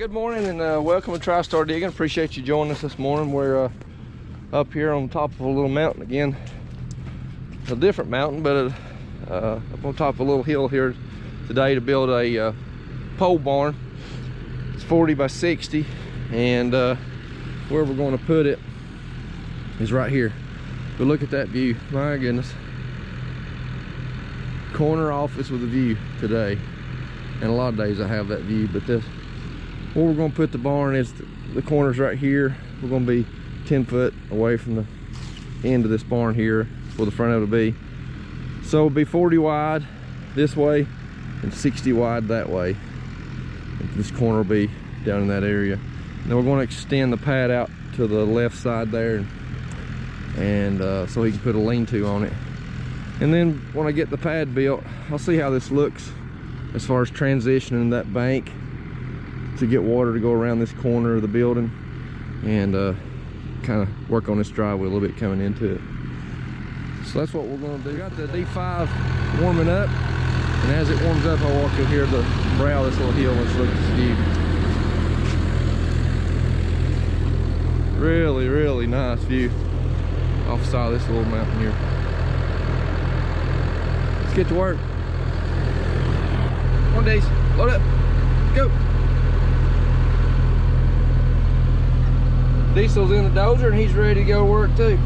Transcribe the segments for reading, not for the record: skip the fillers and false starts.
Good morning and welcome to TriStar Digging. Appreciate you joining us this morning. We're up here on top of a little mountain again. A different mountain, but up on top of a little hill here today to build a pole barn. It's 40 by 60, and where we're going to put it is right here. But look at that view, my goodness. Corner office with a view today, and a lot of days I have that view, but this, where we're going to put the barn is the corners right here. We're going to be 10 foot away from the end of this barn here where the front of it will be. So it'll be 40 wide this way and 60 wide that way. This corner will be down in that area. And then we're going to extend the pad out to the left side there, and so he can put a lean-to on it. And then when I get the pad built, I'll see how this looks as far as transitioning that bank to get water to go around this corner of the building, and kind of work on this driveway a little bit coming into it. So that's what we're going to do. Got the D5 warming up, and as it warms up, I'll walk you here to the brow of this little hill. Let's look at this view. Really, really nice view off the side of this little mountain here. Let's get to work. Come on, Daisy, load up, go. Diesel's in the dozer and he's ready to go to work too.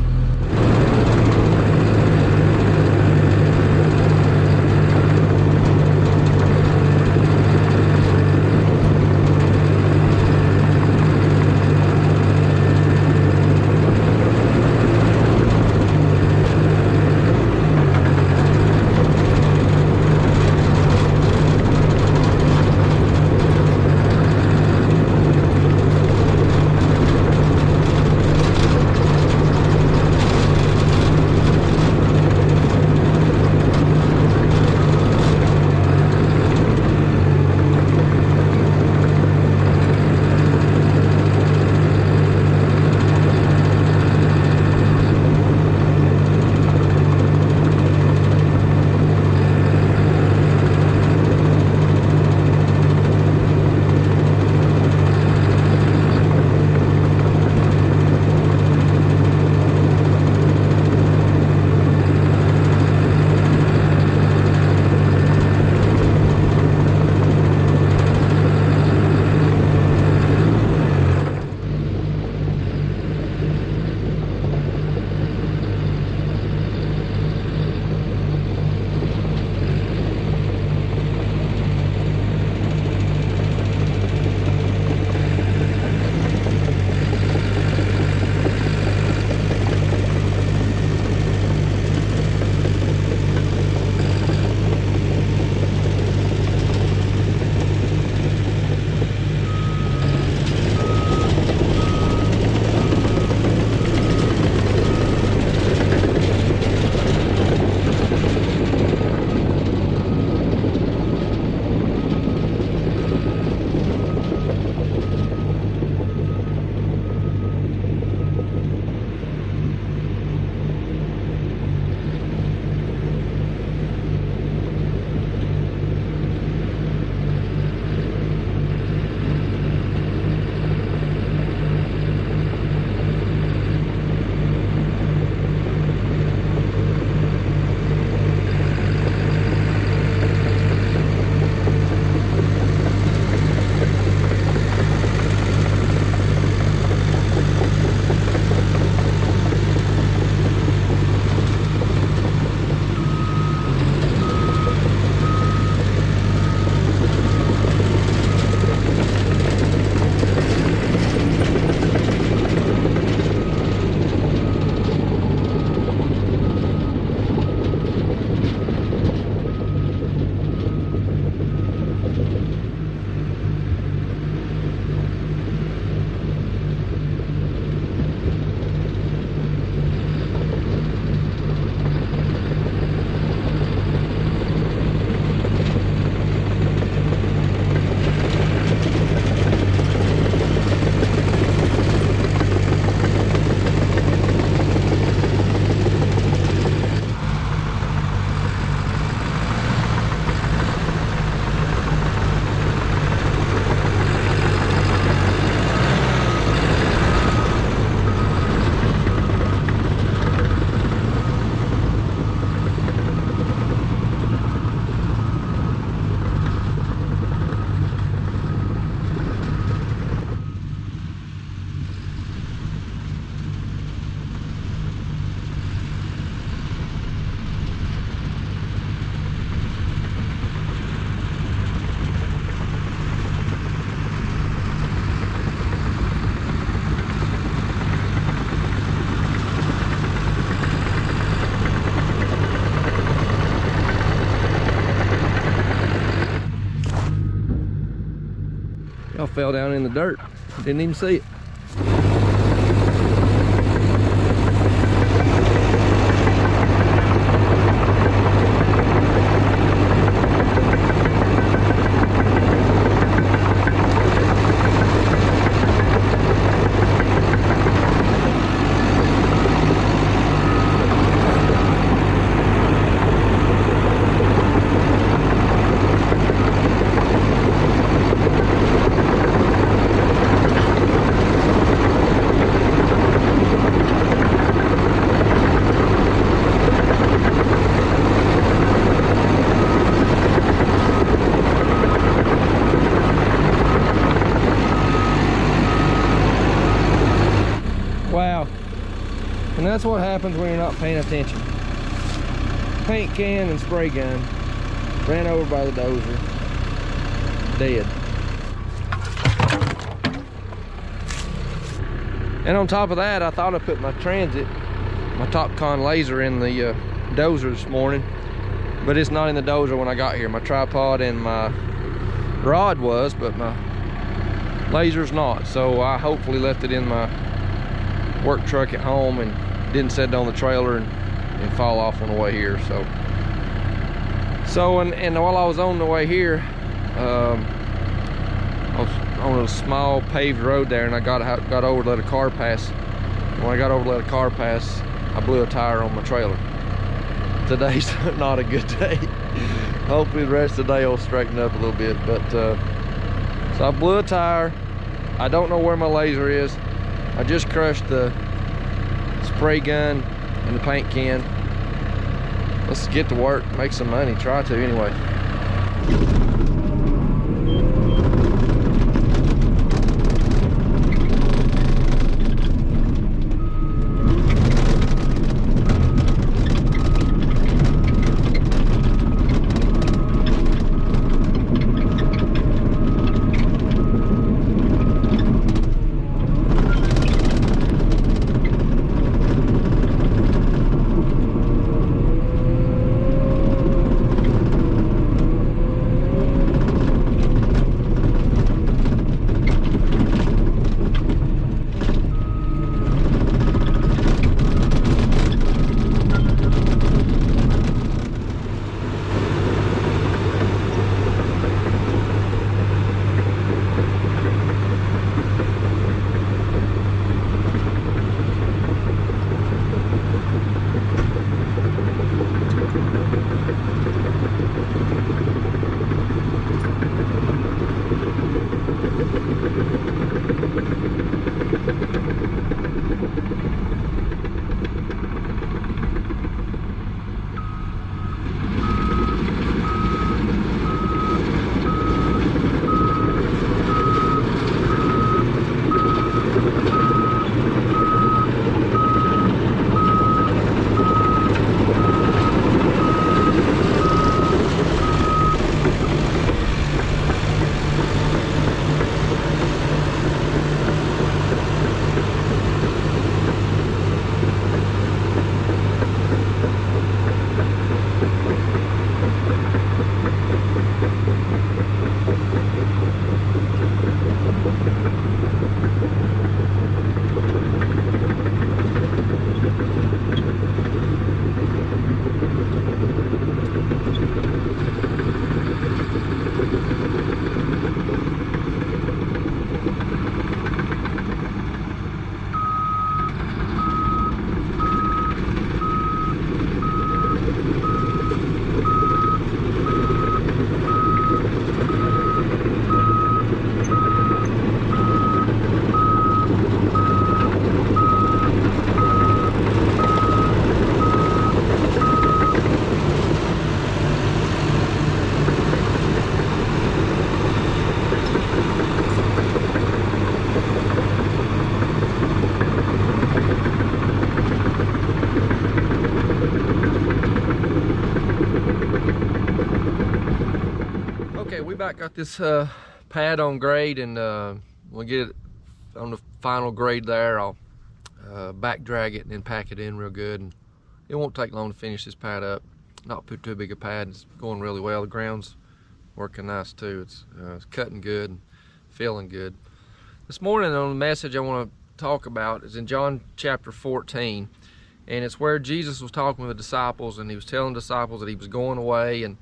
fell down in the dirt. Didn't even see it. Wow, and that's what happens when you're not paying attention. Paint can and spray gun ran over by the dozer, dead. And on top of that, I thought I put my transit, my top con laser in the dozer this morning, but it's not in the dozer when I got here. My tripod and my rod was, but my laser's not. So I hopefully left it in my work truck at home and didn't set it on the trailer and fall off on the way here. And while I was on the way here, I was on a small paved road there, and I got over to let a car pass. When I got over to let a car pass, I blew a tire on my trailer. Today's not a good day. Hopefully the rest of the day will straighten up a little bit, but so I blew a tire. I don't know where my laser is. I just crushed the spray gun and the paint can. Let's get to work, make some money, try to anyway. About got this pad on grade, and we'll get it on the final grade there. I'll back drag it and then pack it in real good, and it won't take long to finish this pad up. Not put too big a pad. It's going really well. The ground's working nice too. It's cutting good and feeling good. This morning on the message I want to talk about is in John chapter 14, and it's where Jesus was talking with the disciples, and he was telling the disciples that he was going away, and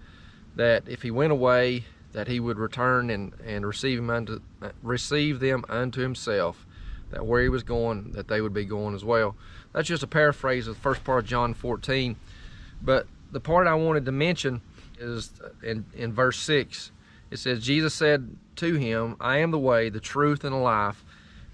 that if he went away, that he would return and receive them unto himself, that where he was going, that they would be going as well. That's just a paraphrase of the first part of John 14, but the part I wanted to mention is in verse 6. It says, Jesus said to him, I am the way, the truth, and the life,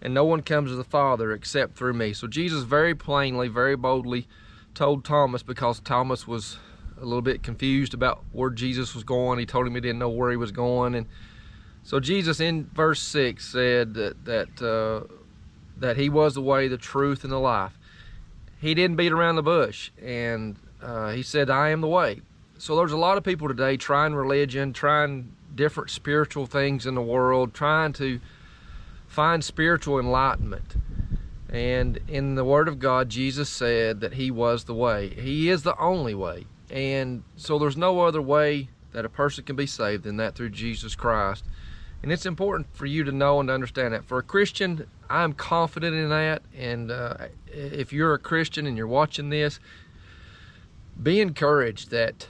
and no one comes to the Father except through me. So Jesus very plainly, very boldly told Thomas, because Thomas was a little bit confused about where Jesus was going. He told him he didn't know where he was going. And so Jesus in verse 6 said that he was the way, the truth, and the life. He didn't beat around the bush, and he said, I am the way. So there's a lot of people today trying religion, trying different spiritual things in the world, trying to find spiritual enlightenment. And in the Word of God, Jesus said that he was the way. He is the only way. And so there's no other way that a person can be saved than that through Jesus Christ. And it's important for you to know and to understand that. For a Christian, I'm confident in that. And if you're a Christian and you're watching this, be encouraged that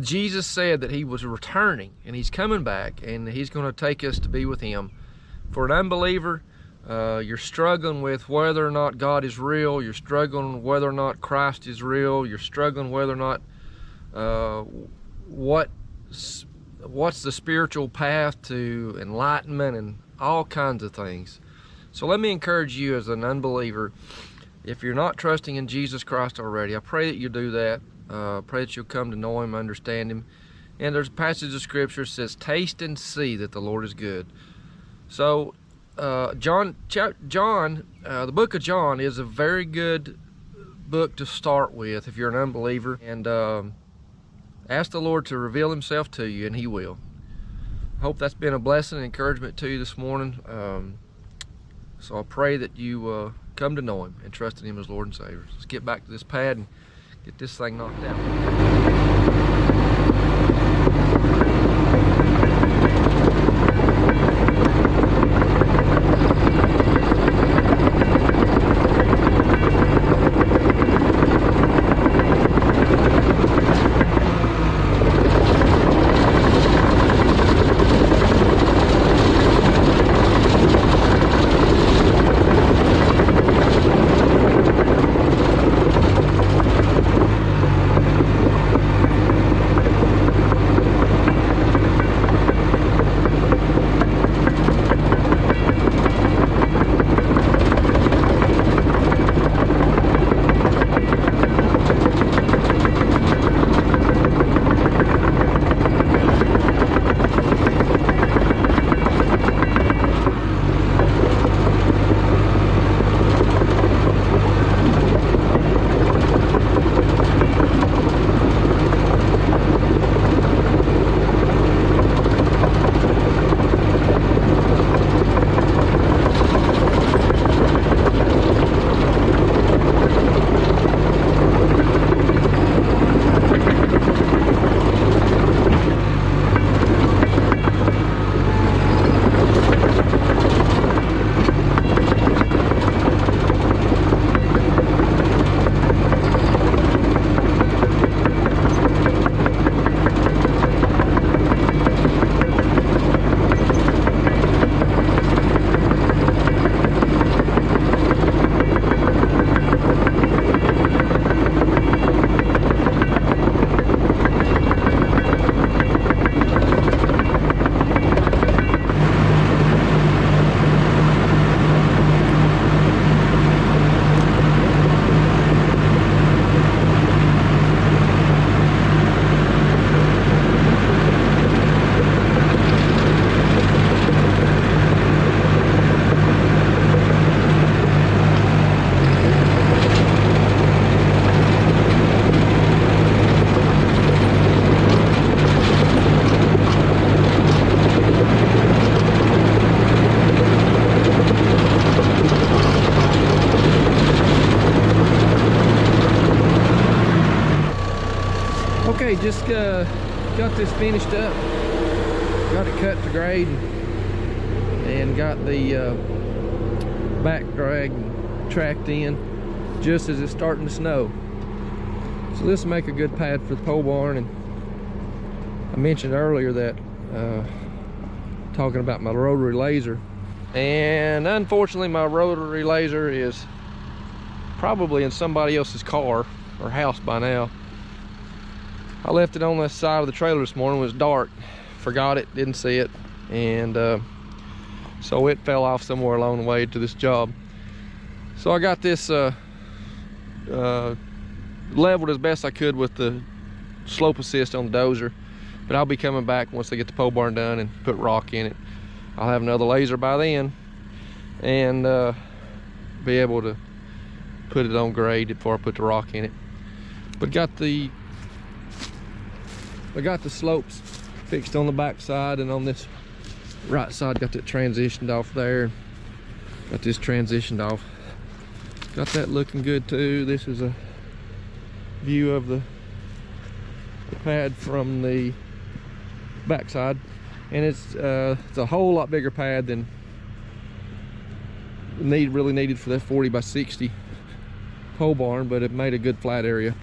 Jesus said that he was returning and he's coming back, and he's going to take us to be with him. For an unbeliever, you're struggling with whether or not God is real, you're struggling whether or not Christ is real, you're struggling whether or not what's the spiritual path to enlightenment and all kinds of things. So let me encourage you as an unbeliever, if you're not trusting in Jesus Christ already, I pray that you do that. Pray that you'll come to know him, understand him. And there's a passage of scripture that says, taste and see that the Lord is good. So the book of John is a very good book to start with if you're an unbeliever. And ask the Lord to reveal himself to you, and he will. I hope that's been a blessing and encouragement to you this morning. So I pray that you come to know him and trust in him as Lord and Savior. Let's get back to this pad and get this thing knocked out. Okay, just got this finished up. got it cut to grade and got the back drag tracked in just as it's starting to snow. So this will make a good pad for the pole barn. And I mentioned earlier that talking about my rotary laser, and unfortunately my rotary laser is probably in somebody else's car or house by now. I left it on the side of the trailer this morning. It was dark, forgot it, didn't see it, and so it fell off somewhere along the way to this job. So I got this leveled as best I could with the slope assist on the dozer, but I'll be coming back once they get the pole barn done and put rock in it. I'll have another laser by then and be able to put it on grade before I put the rock in it. But I got the slopes fixed on the back side, and on this right side got that transitioned off there. Got this transitioned off. Got that looking good too. This is a view of the pad from the back side, and it's a whole lot bigger pad than really needed for that 40'X60 pole barn, but it made a good flat area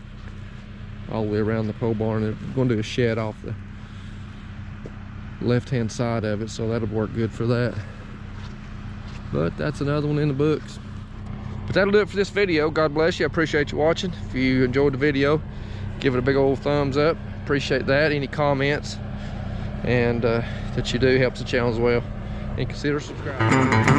all the way around the pole barn. I'm going to do a shed off the left hand side of it, so that'll work good for that. But that's another one in the books. But that'll do it for this video. God bless you. I appreciate you watching. If you enjoyed the video, give it a big old thumbs up. Appreciate that. Any comments and that you do helps the channel as well, and consider subscribing.